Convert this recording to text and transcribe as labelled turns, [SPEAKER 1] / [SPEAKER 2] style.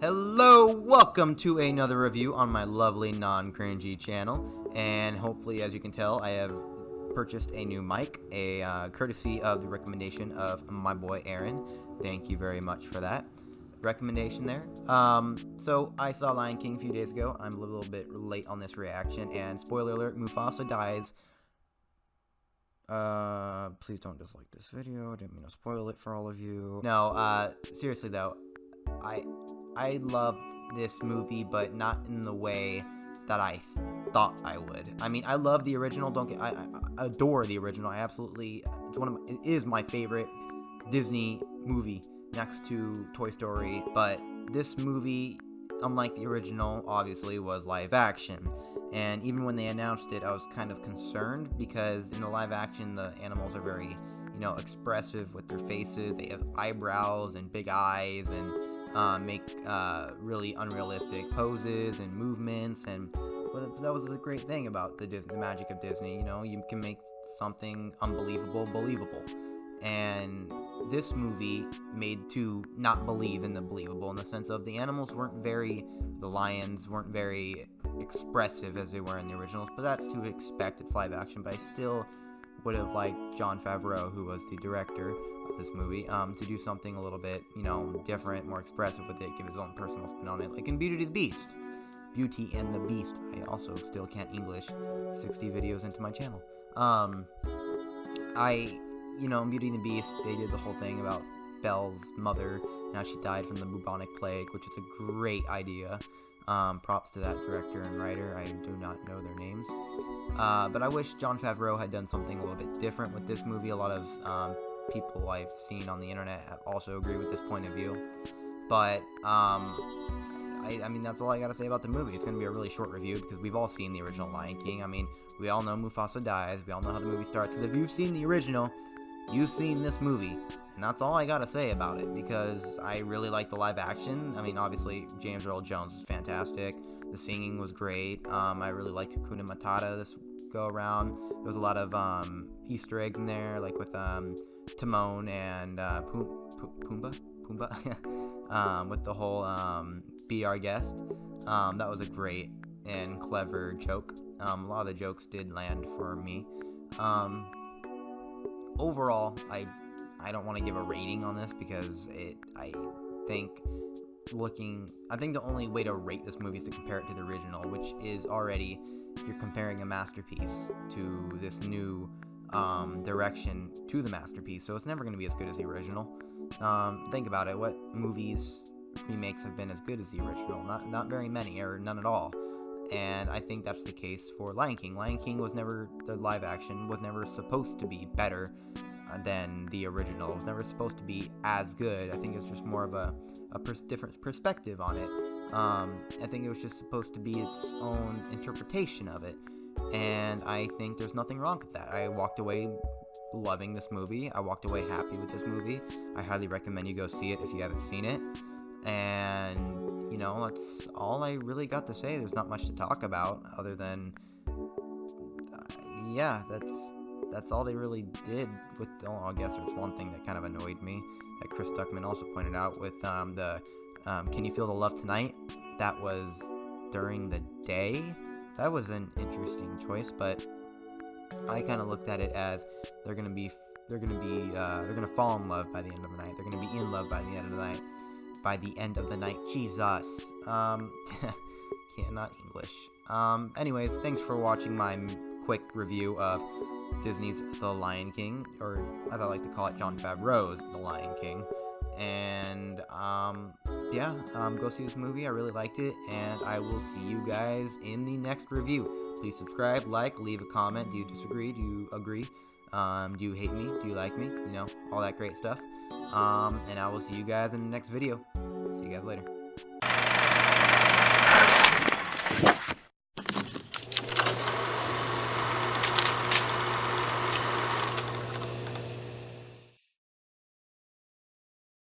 [SPEAKER 1] Hello, welcome to another review on my lovely non-cringy channel, and hopefully, as you can tell, I have purchased a new mic, courtesy of the recommendation of my boy Aaron. Thank you very much for that recommendation there. So I saw Lion King a few days ago. I'm a little bit late on this reaction, and spoiler alert, Mufasa dies. Please don't dislike this video. I didn't mean to spoil it for all of you. No, seriously though, I love this movie, but not in the way that I thought I would. I mean, I love the original. I adore the original. It is my favorite Disney movie next to Toy Story. But this movie, unlike the original, obviously was live action. And even when they announced it, I was kind of concerned because in the live action, the animals are very, expressive with their faces. They have eyebrows and big eyes and make really unrealistic poses and movements, but that was the great thing about the magic of Disney. You can make something unbelievable believable, and this movie made to not believe in the believable, in the sense of the lions weren't very expressive as they were in the originals, but that's to expect. It's live action, but I still would have liked Jon Favreau, who was the director of this movie, to do something a little bit, different, more expressive with it, give his own personal spin on it, like in Beauty and the Beast. I also still can't English 60 videos into my channel. In Beauty and the Beast, they did the whole thing about Belle's mother, how she died from the bubonic plague, which is a great idea. Props to that director and writer. I do not know their names. But I wish Jon Favreau had done something a little bit different with this movie. A lot of people I've seen on the internet also agree with this point of view. But, I mean, that's all I gotta say about the movie. It's gonna be a really short review because we've all seen the original Lion King. I mean, we all know Mufasa dies. We all know how the movie starts. And if you've seen the original, you've seen this movie. And that's all I gotta say about it, because I really like the live action. I mean, obviously, James Earl Jones was fantastic. The singing was great. I really liked Hakuna Matata this go around. There was a lot of Easter eggs in there, like with Timon and Pumbaa, with the whole Be Our Guest. That was a great and clever joke. A lot of the jokes did land for me. Overall, I don't want to give a rating on this because I think the only way to rate this movie is to compare it to the original, which is already, you're comparing a masterpiece to this new direction to the masterpiece, so it's never going to be as good as the original. Think about it. What remakes have been as good as the original? Not very many, or none at all. And I think that's the case for Lion King. The live action was never supposed to be better than the original. It was never supposed to be as good. I think it's just more of a different perspective on it. I think it was just supposed to be its own interpretation of it, and I think there's nothing wrong with that. I walked away loving this movie. I walked away happy with this movie. I highly recommend you go see it if you haven't seen it. And that's all I really got to say. There's not much to talk about other than that's all they really did with. I guess there's one thing that kind of annoyed me that Chris Duckman also pointed out with Can You Feel the Love Tonight? That was during the day. That was an interesting choice, but I kind of looked at it as they're gonna fall in love by the end of the night. They're gonna be in love by the end of the night. By the end of the night, Jesus. Cannot English. Anyways, thanks for watching my quick review of Disney's The Lion King, or as I like to call it, Jon Favreau's The Lion King. And go see this movie. I really liked it, and I will see you guys in the next review. Please subscribe, leave a comment. Do you disagree? Do you agree? Do you hate me? Do you like me? All that great stuff. And I will see you guys in the next video. See you guys later.